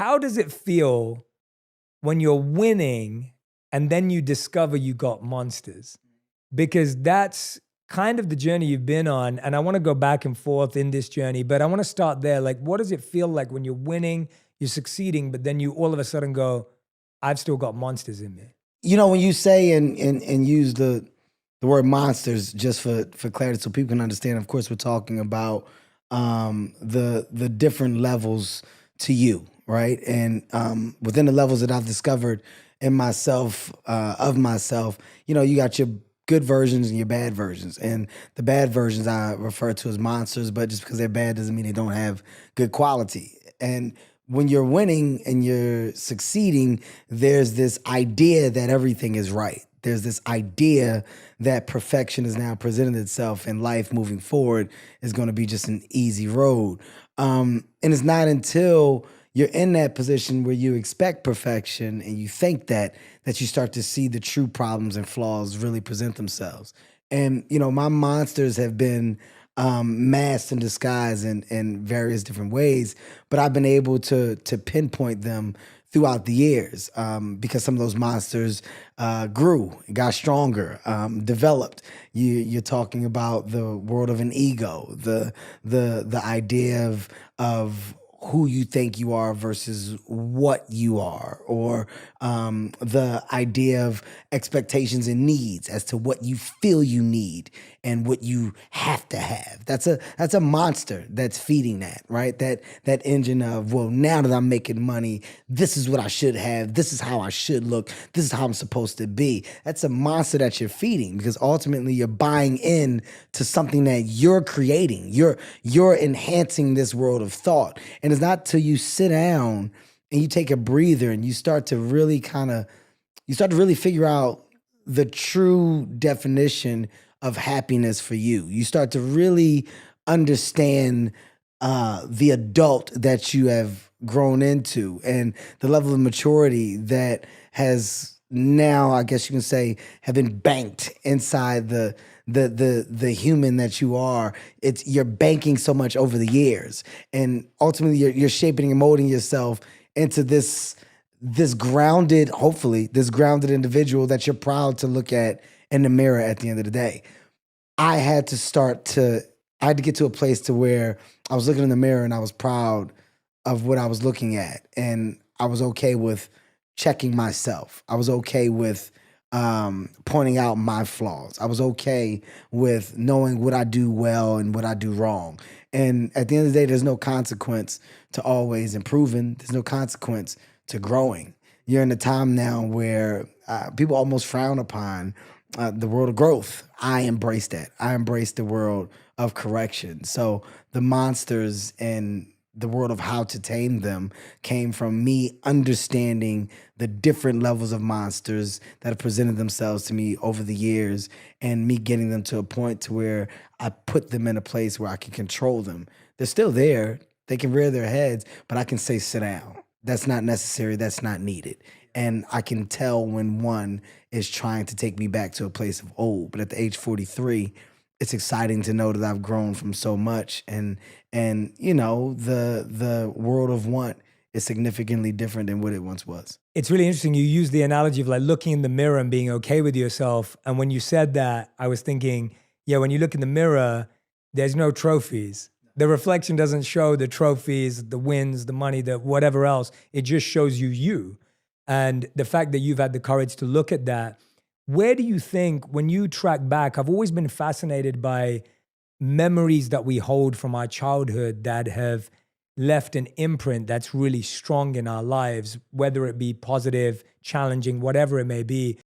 how does it feel when you're winning and then you discover you got monsters? Because that's kind of the journey you've been on. And I want to go back and forth in this journey, but I want to start there. Like, what does it feel like when you're winning, you're succeeding, but then you all of a sudden go, I've still got monsters in me? You know, when you say and use the word monsters, just for clarity so people can understand, of course, we're talking about the different levels to you, right? And within the levels that I've discovered in myself, of myself, you know, you got your good versions and your bad versions. And the bad versions I refer to as monsters, but just because they're bad doesn't mean they don't have good quality. And when you're winning and you're succeeding, there's this idea that everything is right. There's this idea that perfection is now presented itself and life moving forward is going to be just an easy road. And it's not until you're in that position where you expect perfection and you think that you start to see the true problems and flaws really present themselves. And, you know, my monsters have been masked and disguised in various different ways, but I've been able to pinpoint them throughout the years because some of those monsters grew, got stronger, developed. You're talking about the world of an ego, the idea of who you think you are versus what you are, or the idea of expectations and needs as to what you feel you need and what you have to have. That's a monster that's feeding that, right? That engine of, well, now that I'm making money, this is what I should have. This is how I should look. This is how I'm supposed to be. That's a monster that you're feeding because ultimately you're buying in to something that you're creating. You're enhancing this world of thought. And it's not till you sit down and you take a breather and you start to really figure out the true definition of happiness for you. You start to really understand the adult that you have grown into and the level of maturity that has now, I guess you can say, have been banked inside the human that you are. You're banking so much over the years, and ultimately you're shaping and molding yourself into this grounded, hopefully this grounded individual that you're proud to look at in the mirror at the end of the day. I had to get to a place to where I was looking in the mirror and I was proud of what I was looking at, and I was okay with checking myself. I was okay with pointing out my flaws. I was okay with knowing what I do well and what I do wrong. And at the end of the day, there's no consequence to always improving. There's no consequence to growing. You're in a time now where people almost frown upon the world of growth. I embrace that. I embrace the world of correction. So the monsters and the world of how to tame them came from me understanding the different levels of monsters that have presented themselves to me over the years, and me getting them to a point to where I put them in a place where I can control them. They're still there. They can rear their heads, but I can say, sit down. That's not necessary. That's not needed. And I can tell when one is trying to take me back to a place of old. But at the age 43, it's exciting to know that I've grown from so much, and you know, the world of want is significantly different than what it once was. It's really interesting. You use the analogy of like looking in the mirror and being okay with yourself. And when you said that, I was thinking, yeah, when you look in the mirror, there's no trophies. The reflection doesn't show the trophies, the wins, the money, the whatever else. It just shows you. And the fact that you've had the courage to look at that, where do you think, when you track back, I've always been fascinated by memories that we hold from our childhood that have left an imprint that's really strong in our lives, whether it be positive, challenging, whatever it may be.